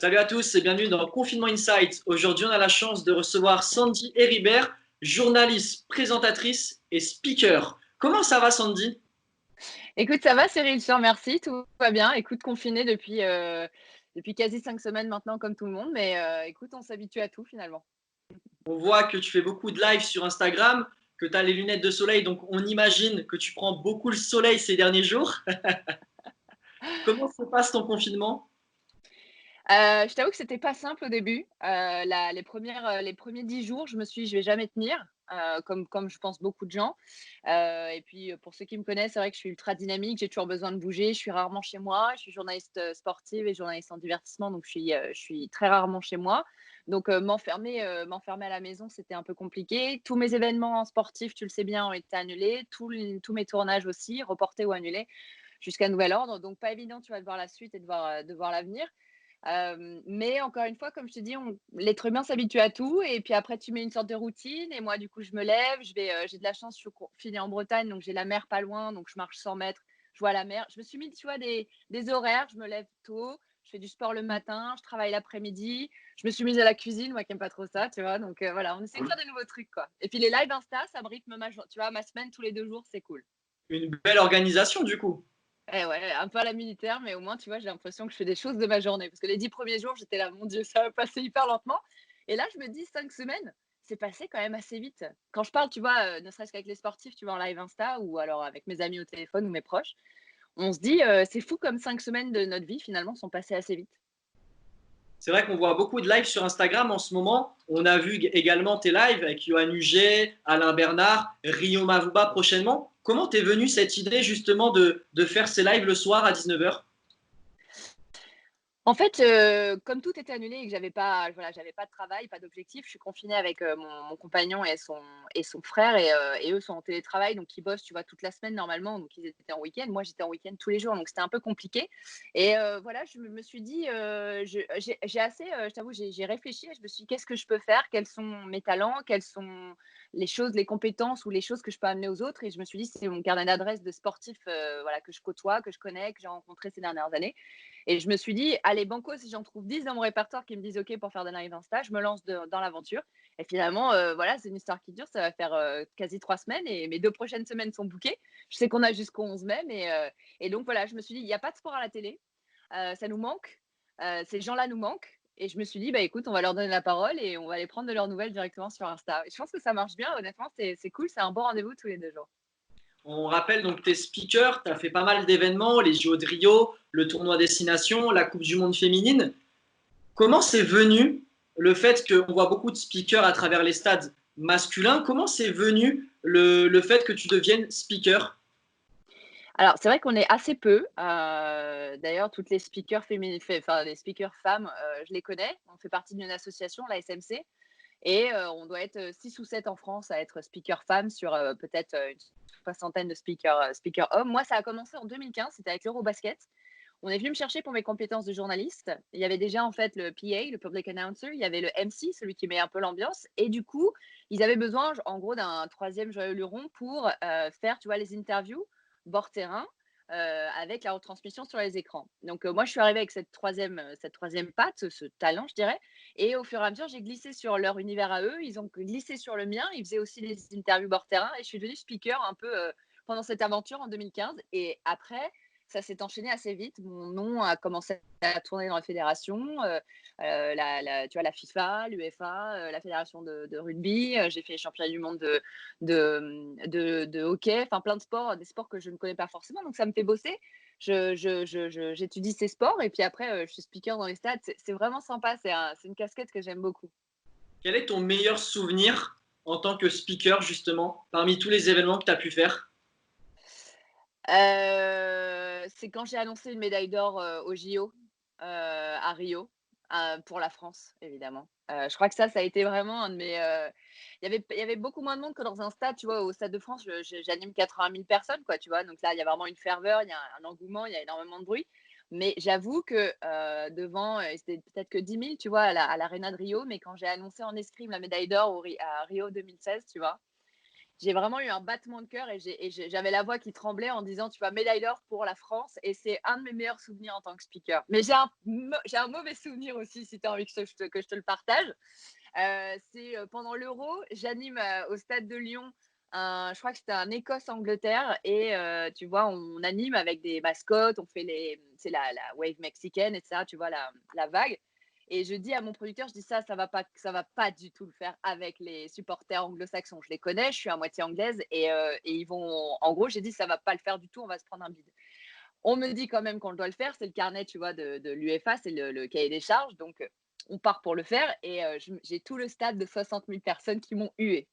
Salut à tous et bienvenue dans Confinement Insight. Aujourd'hui, on a la chance de recevoir Sandy Heribert, journaliste, présentatrice et speaker. Comment ça va, Sandy? Écoute, ça va Cyril, je te remercie, tout va bien. Écoute, confiné depuis quasi 5 semaines maintenant comme tout le monde, mais écoute, on s'habitue à tout finalement. On voit que tu fais beaucoup de live sur Instagram, que tu as les lunettes de soleil, donc on imagine que tu prends beaucoup le soleil ces derniers jours. Comment se passe ton confinement? Je t'avoue que c'était pas simple au début. La les premiers 10 jours, je me suis dit: «Je vais jamais tenir», comme je pense beaucoup de gens. Et puis, pour ceux qui me connaissent, c'est vrai que je suis ultra dynamique, j'ai toujours besoin de bouger, je suis rarement chez moi. Je suis journaliste, sportive et journaliste en divertissement, donc je suis très rarement chez moi. Donc, m'enfermer à la maison, c'était un peu compliqué. Tous mes événements sportifs, tu le sais bien, ont été annulés. Tous mes tournages aussi, reportés ou annulés jusqu'à nouvel ordre. Donc pas évident, tu vois, de voir la suite et de voir l'avenir. Mais encore une fois, comme je te dis, l'être humain s'habitue à tout et puis après tu mets une sorte de routine et moi du coup je me lève, j'ai de la chance, je suis confinée en Bretagne, donc j'ai la mer pas loin, donc je marche 100 mètres, je vois la mer. Je me suis mis, tu vois, des horaires, je me lève tôt, je fais du sport le matin, je travaille l'après-midi, je me suis mise à la cuisine, moi qui aime pas trop ça, tu vois, donc voilà, on essaie de faire des nouveaux trucs, quoi. Et puis les lives Insta, ça me rythme tu vois, ma semaine tous les 2 jours, c'est cool. Une belle organisation du coup. Eh ouais, un peu à la militaire, mais au moins, tu vois, j'ai l'impression que je fais des choses de ma journée. Parce que les 10 premiers jours, j'étais là: «Mon Dieu, ça va passer hyper lentement» et là, je me dis 5 semaines, c'est passé quand même assez vite. Quand je parle, tu vois, ne serait-ce qu'avec les sportifs, tu vois, en live Insta ou alors avec mes amis au téléphone ou mes proches, on se dit: «C'est fou comme 5 semaines de notre vie, finalement, sont passées assez vite». C'est vrai qu'on voit beaucoup de lives sur Instagram en ce moment. On a vu également tes lives avec Johan Huget, Alain Bernard, Rio Mavuba prochainement. Comment t'es venue cette idée justement de faire ces lives le soir à 19h? En fait, comme tout était annulé et que j'avais pas de travail, pas d'objectif, je suis confinée avec, mon compagnon et son frère et eux sont en télétravail, donc ils bossent, tu vois, toute la semaine normalement, donc ils étaient en week-end. Moi, j'étais en week-end tous les jours, donc c'était un peu compliqué et voilà, je me suis dit, j'ai assez, je t'avoue, j'ai réfléchi et je me suis dit: «Qu'est-ce que je peux faire? Quels sont mes talents? Quelles sont les choses, les compétences ou les choses que je peux amener aux autres?» Et je me suis dit: «C'est mon carnet d'adresses de sportifs, voilà, que je côtoie, que je connais, que j'ai rencontrés ces dernières années». Et je me suis dit: «Allez banco, si j'en trouve 10 dans mon répertoire qui me disent OK pour faire des lives Insta, je me lance dans l'aventure» et finalement, voilà, c'est une histoire qui dure. Ça va faire, quasi 3 semaines et mes 2 prochaines semaines sont bookées. Je sais qu'on a jusqu'au 11 mai, et donc voilà, je me suis dit: «Il y a pas de sport à la télé, ça nous manque, ces gens-là nous manquent» et je me suis dit: «Bah, écoute, on va leur donner la parole et on va aller prendre de leurs nouvelles directement sur Insta» et je pense que ça marche bien honnêtement, c'est cool, c'est un bon rendez-vous tous les 2 jours. On rappelle donc tes speakers, tu as fait pas mal d'événements, les JO de Rio, le tournoi Destination, la Coupe du Monde féminine. Comment c'est venu le fait qu'on voit beaucoup de speakers à travers les stades masculins? Comment c'est venu le fait que tu deviennes speaker? Alors, c'est vrai qu'on est assez peu. D'ailleurs, toutes les speakers enfin, les speakers femmes, je les connais. On fait partie d'une association, la SMC, et on doit être 6 ou 7 en France à être speaker femmes sur peut-être une soixantaine de speakers hommes. Moi, ça a commencé en 2015, c'était avec l'Eurobasket. On est venu me chercher pour mes compétences de journaliste. Il y avait déjà en fait le PA, le public announcer, il y avait le MC, celui qui met un peu l'ambiance, et du coup, ils avaient besoin en gros d'un troisième joyeux luron pour faire, tu vois, les interviews bord terrain avec la retransmission sur les écrans. Donc moi, je suis arrivée avec cette troisième patte, ce talent, je dirais, et au fur et à mesure, j'ai glissé sur leur univers à eux, ils ont glissé sur le mien, ils faisaient aussi les interviews bord terrain, et je suis devenue speaker un peu pendant cette aventure en 2015. Et après, ça s'est enchaîné assez vite. Mon nom a commencé à tourner dans la fédération, tu vois, la FIFA, l'UEFA, la fédération de rugby. J'ai fait les championnats du monde de hockey, enfin plein de sports, des sports que je ne connais pas forcément. Donc ça me fait bosser. J'étudie ces sports et puis après, je suis speaker dans les stades. C'est vraiment sympa. C'est une casquette que j'aime beaucoup. Quel est ton meilleur souvenir en tant que speaker, justement, parmi tous les événements que tu as pu faire? C'est quand j'ai annoncé une médaille d'or, aux JO, à Rio, pour la France, évidemment. Je crois que ça a été vraiment un de mes, il y avait beaucoup moins de monde que dans un stade, tu vois? Au Stade de France, j'anime 80 000 personnes, quoi, tu vois? Donc là, il y a vraiment une ferveur, il y a un engouement, il y a énormément de bruit. Mais j'avoue que, devant, c'était peut-être que 10 000, tu vois? À l'Arena de Rio, mais quand j'ai annoncé en escrime la médaille d'or à Rio 2016, tu vois? j'ai vraiment eu un battement de cœur et j'avais la voix qui tremblait en disant, tu vois, médaille d'or pour la France. Et c'est un de mes meilleurs souvenirs en tant que speaker. Mais j'ai un mauvais souvenir aussi, si tu as envie que je te le partage. C'est pendant l'Euro, j'anime au stade de Lyon. Je crois que c'était un Écosse-Angleterre et tu vois, on anime avec des mascottes, c'est la wave mexicaine, etc. Tu vois, la vague. Et je dis à mon producteur, je dis ça va pas du tout le faire avec les supporters anglo-saxons. Je les connais, je suis à moitié anglaise et ils vont, en gros, j'ai dit ça va pas le faire du tout, on va se prendre un bide. On me dit quand même qu'on doit le faire, c'est le carnet, tu vois, de l'UEFA, c'est le cahier des charges, donc on part pour le faire et j'ai tout le stade de 60 000 personnes qui m'ont hué.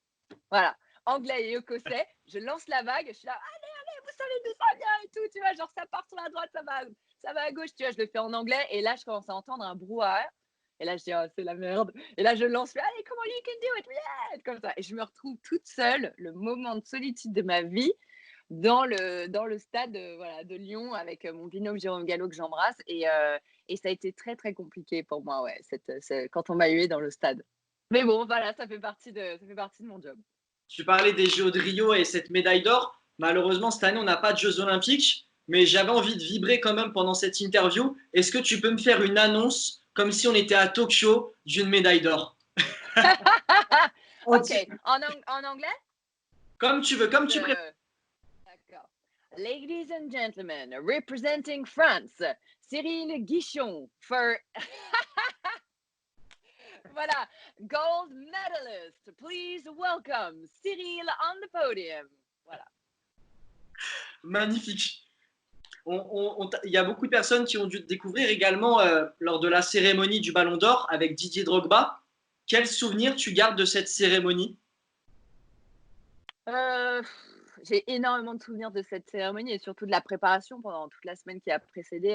Voilà, anglais et écossais, je lance la vague, je suis là, allez, vous savez d'où ça vient et tout, tu vois, genre ça part sur la droite, ça va à gauche, tu vois, je le fais en anglais et là je commence à entendre un brouhaha et là je dis, oh, c'est la merde, et là je lance, allez, come on, you can do it, yeah, comme ça, et je me retrouve toute seule, le moment de solitude de ma vie, dans le stade voilà, de Lyon avec mon binôme Jérôme Gallo que j'embrasse et ça a été très très compliqué pour moi ouais, quand on m'a hué dans le stade. Mais bon voilà, ça fait partie de mon job. Tu parlais des Jeux de Rio et cette médaille d'or. Malheureusement, cette année, on n'a pas de Jeux olympiques, mais j'avais envie de vibrer quand même pendant cette interview. Est-ce que tu peux me faire une annonce comme si on était à Tokyo d'une médaille d'or? Ok, en anglais. Comme tu veux, comme tu préfères. D'accord. Ladies and gentlemen, representing France, Cyril Guichon for voilà, gold medalist. Please welcome Cyril on the podium. Voilà. Magnifique. Il y a beaucoup de personnes qui ont dû te découvrir également lors de la cérémonie du Ballon d'Or avec Didier Drogba. Quel souvenir tu gardes de cette cérémonie? Euh, j'ai énormément de souvenirs de cette cérémonie et surtout de la préparation pendant toute la semaine qui a précédé.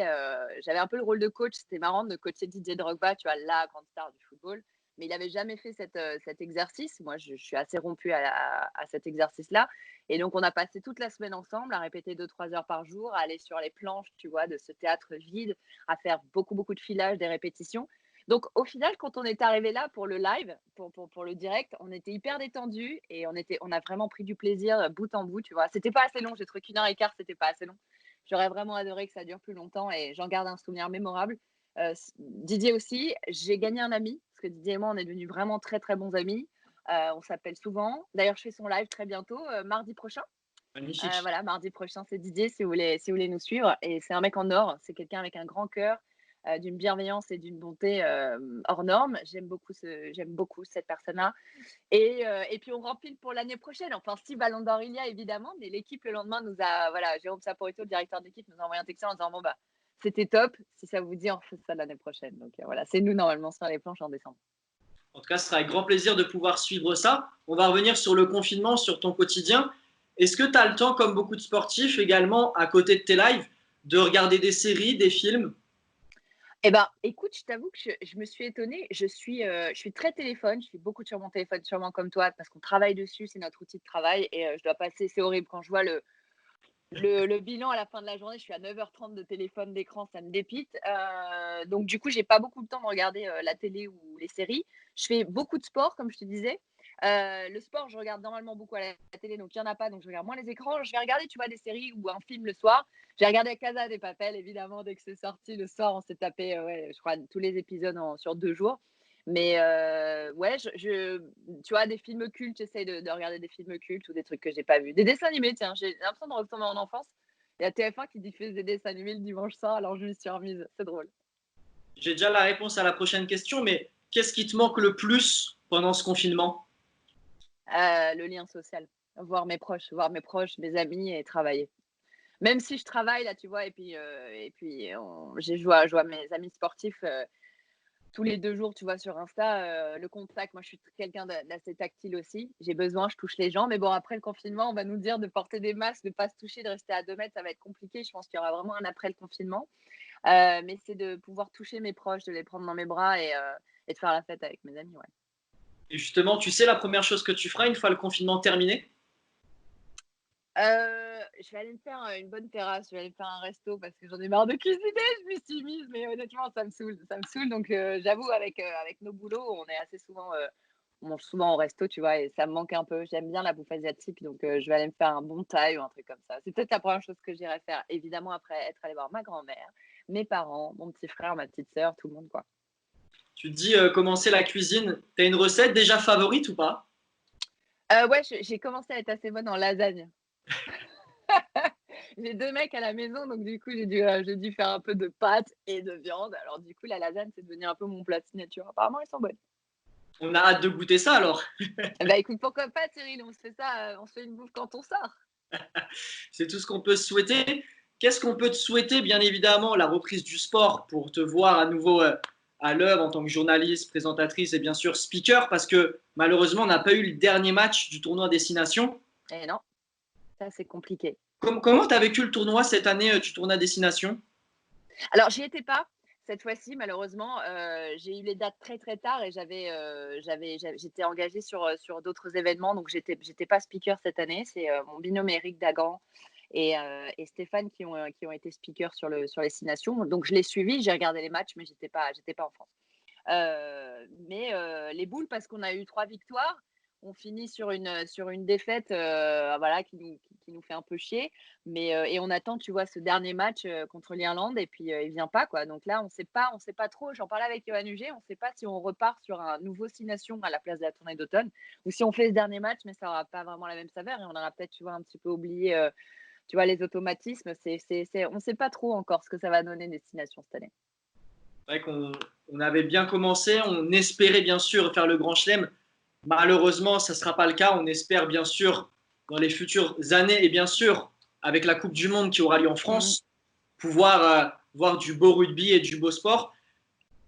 J'avais un peu le rôle de coach. C'était marrant de coacher Didier Drogba, tu vois, la grande star du football. Mais il n'avait jamais fait cet exercice. Moi, je suis assez rompue à cet exercice-là. Et donc, on a passé toute la semaine ensemble à répéter 2-3 heures par jour, à aller sur les planches, tu vois, de ce théâtre vide, à faire beaucoup, beaucoup de filage, des répétitions. Donc, au final, quand on est arrivé là pour le live, pour le direct, on était hyper détendus et on a vraiment pris du plaisir bout en bout, tu vois. C'était pas assez long, j'ai trouvé qu'1 heure et quart, c'était pas assez long. J'aurais vraiment adoré que ça dure plus longtemps et j'en garde un souvenir mémorable. Didier aussi, j'ai gagné un ami, parce que Didier et moi, on est devenus vraiment très, très bons amis. On s'appelle souvent. D'ailleurs, je fais son live très bientôt, mardi prochain. Magnifique. Voilà, mardi prochain, c'est Didier, si vous voulez nous suivre. Et c'est un mec en or, c'est quelqu'un avec un grand cœur, d'une bienveillance et d'une bonté hors norme. J'aime beaucoup cette personne-là. Et puis, on remplit pour l'année prochaine. Enfin, si Ballon d'Or il y a, évidemment, mais l'équipe, le lendemain, voilà, Jérôme Saporito, le directeur d'équipe, nous a envoyé un texte en disant, bon, bah, c'était top. Si ça vous dit, on fait ça l'année prochaine. Donc, voilà, c'est nous, normalement, sur les planches en décembre. En tout cas, ce sera avec grand plaisir de pouvoir suivre ça. On va revenir sur le confinement, sur ton quotidien. Est-ce que tu as le temps, comme beaucoup de sportifs également, à côté de tes lives, de regarder des séries, des films? Eh ben, écoute, je t'avoue que je me suis étonnée. Je suis très téléphone, je suis beaucoup sur mon téléphone, sûrement comme toi, parce qu'on travaille dessus, c'est notre outil de travail et je dois passer, c'est horrible quand je vois le bilan à la fin de la journée, je suis à 9h30 de téléphone, d'écran, ça me dépite. Donc, du coup, j'ai pas beaucoup de temps de regarder la télé ou les séries. Je fais beaucoup de sport, comme je te disais. Le sport, je regarde normalement beaucoup à la télé, donc il n'y en a pas, donc je regarde moins les écrans. Je vais regarder, tu vois, des séries ou un film le soir. J'ai regardé Casa des Papel, évidemment, dès que c'est sorti le soir, on s'est tapé, ouais, je crois, tous les épisodes sur 2 jours. Mais ouais, tu vois, des films cultes, j'essaye de regarder des films cultes ou des trucs que j'ai pas vus. Des dessins animés, tiens, j'ai l'impression de retomber en enfance. Il y a TF1 qui diffuse des dessins animés le dimanche soir, alors je m'y suis remise. C'est drôle. J'ai déjà la réponse à la prochaine question, mais qu'est-ce qui te manque le plus pendant ce confinement? Le lien social. Voir mes proches, mes amis et travailler. Même si je travaille, là, tu vois, et puis je vois mes amis sportifs tous les 2 jours, tu vois, sur Insta, le contact, moi, je suis quelqu'un d'assez tactile aussi. J'ai besoin, je touche les gens. Mais bon, après le confinement, on va nous dire de porter des masques, de ne pas se toucher, de rester à 2 mètres. Ça va être compliqué. Je pense qu'il y aura vraiment un après le confinement. Mais c'est de pouvoir toucher mes proches, de les prendre dans mes bras et de faire la fête avec mes amis, ouais. Et justement, tu sais la première chose que tu feras une fois le confinement terminé? Je vais aller me faire une bonne terrasse. Je vais aller me faire un resto parce que j'en ai marre de cuisiner. Je m'y suis mise, mais honnêtement, ça me saoule. Ça me saoule. Donc, j'avoue, avec nos boulots, on est assez souvent on mange souvent au resto, tu vois? Et ça me manque un peu. J'aime bien la bouffe asiatique, donc je vais aller me faire un bon thaï ou un truc comme ça. C'est peut-être la première chose que j'irai faire. Évidemment, après être allée voir ma grand-mère, mes parents, mon petit frère, ma petite sœur, tout le monde, quoi. Tu te dis commencer la cuisine. Tu as une recette déjà favorite ou pas? Ouais, j'ai commencé à être assez bonne en lasagne. J'ai 2 mecs à la maison, donc du coup, j'ai dû faire un peu de pâtes et de viande. Alors du coup, la lasagne, c'est devenu un peu mon plat signature. Apparemment, ils sont bonnes. On a hâte de goûter ça alors. Bah, écoute, pourquoi pas Cyril? On se fait ça, on se fait une bouffe quand on sort. C'est tout ce qu'on peut se souhaiter. Qu'est-ce qu'on peut te souhaiter? Bien évidemment, la reprise du sport pour te voir à nouveau à l'œuvre en tant que journaliste, présentatrice et bien sûr speaker, parce que malheureusement, on n'a pas eu le dernier match du tournoi Destination. Eh non, ça, c'est compliqué. Comment tu as vécu le tournoi cette année du tournoi Destination? Alors, j'y étais pas cette fois-ci, malheureusement. J'ai eu les dates très, très tard et j'étais engagée sur d'autres événements, donc j'étais pas speaker cette année. C'est mon binôme Éric Dagan et Stéphane qui ont été speakers sur les 6 nations. Donc, je l'ai suivi, j'ai regardé les matchs, mais j'étais pas en France. Mais les boules, parce qu'on a eu 3 victoires, on finit sur une défaite voilà, qui nous fait un peu chier. Et on attend, tu vois, ce dernier match contre l'Irlande, et puis il vient pas, quoi. Donc là, on sait pas trop. J'en parlais avec Johan Huget, on ne sait pas si on repart sur un nouveau 6 nations à la place de la tournée d'automne, ou si on fait ce dernier match, mais ça n'aura pas vraiment la même saveur et on aura peut-être, tu vois, un petit peu oublié tu vois, les automatismes. On ne sait pas trop encore ce que ça va donner Destination cette année. C'est vrai qu'on avait bien commencé, on espérait bien sûr faire le grand chelem. Malheureusement, ça ne sera pas le cas. On espère bien sûr dans les futures années et bien sûr avec la Coupe du Monde qui aura lieu en Mmh. France, pouvoir voir du beau rugby et du beau sport.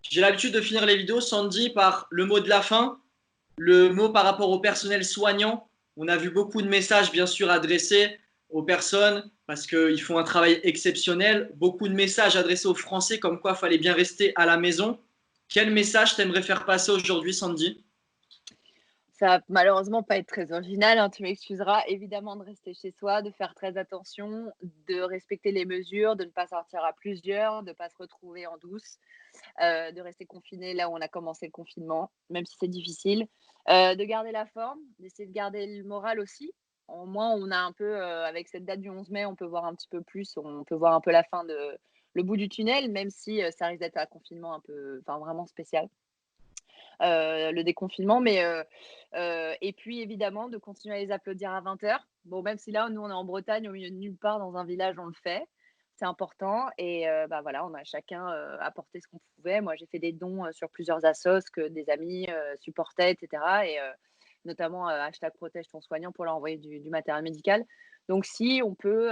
J'ai l'habitude de finir les vidéos, Sandy, par le mot de la fin, le mot par rapport au personnel soignant. On a vu beaucoup de messages bien sûr adressés aux personnes parce qu'ils font un travail exceptionnel. Beaucoup de messages adressés aux Français comme quoi il fallait bien rester à la maison. Quel message t'aimerais faire passer aujourd'hui, Sandy? Ça va malheureusement pas être très original, hein, tu m'excuseras. Évidemment, de rester chez soi, de faire très attention, de respecter les mesures, de ne pas sortir à plusieurs, de ne pas se retrouver en douce, de rester confiné là où on a commencé le confinement, même si c'est difficile. De garder la forme, d'essayer de garder le moral aussi. Au moins, on a un peu, avec cette date du 11 mai, on peut voir un petit peu plus, on peut voir un peu le bout du tunnel, même si ça risque d'être un confinement un peu, enfin vraiment spécial. Le déconfinement. Et puis évidemment, de continuer à les applaudir à 20 h. Bon, même si là, nous, on est en Bretagne, au milieu de nulle part, dans un village, on le fait. C'est important. Et bah voilà, on a chacun apporté ce qu'on pouvait. Moi, j'ai fait des dons sur plusieurs assos que des amis supportaient, etc. Et notamment hashtag protège ton soignant pour leur envoyer du matériel médical. Donc, si on peut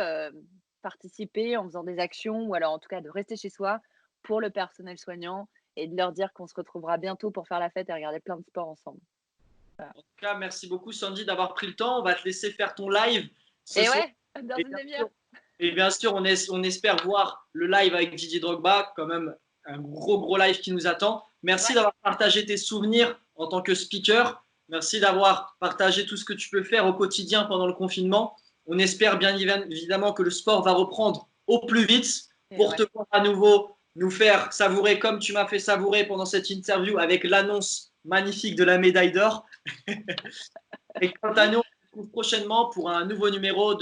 participer en faisant des actions, ou alors en tout cas de rester chez soi pour le personnel soignant, et de leur dire qu'on se retrouvera bientôt pour faire la fête et regarder plein de sports ensemble. Voilà. En tout cas, merci beaucoup, Sandy, d'avoir pris le temps. On va te laisser faire ton live ce Et soir. ouais, dans Et une bien demi-heure. sûr, et bien sûr on espère voir le live avec Didier Drogba, quand même un gros live qui nous attend. Merci Ouais. d'avoir partagé tes souvenirs en tant que speaker. Merci d'avoir partagé tout ce que tu peux faire au quotidien pendant le confinement. On espère bien évidemment que le sport va reprendre au plus vite Et pour ouais. te voir à nouveau nous faire savourer comme tu m'as fait savourer pendant cette interview avec l'annonce magnifique de la médaille d'or. Et quant à nous, on se retrouve prochainement pour un nouveau numéro de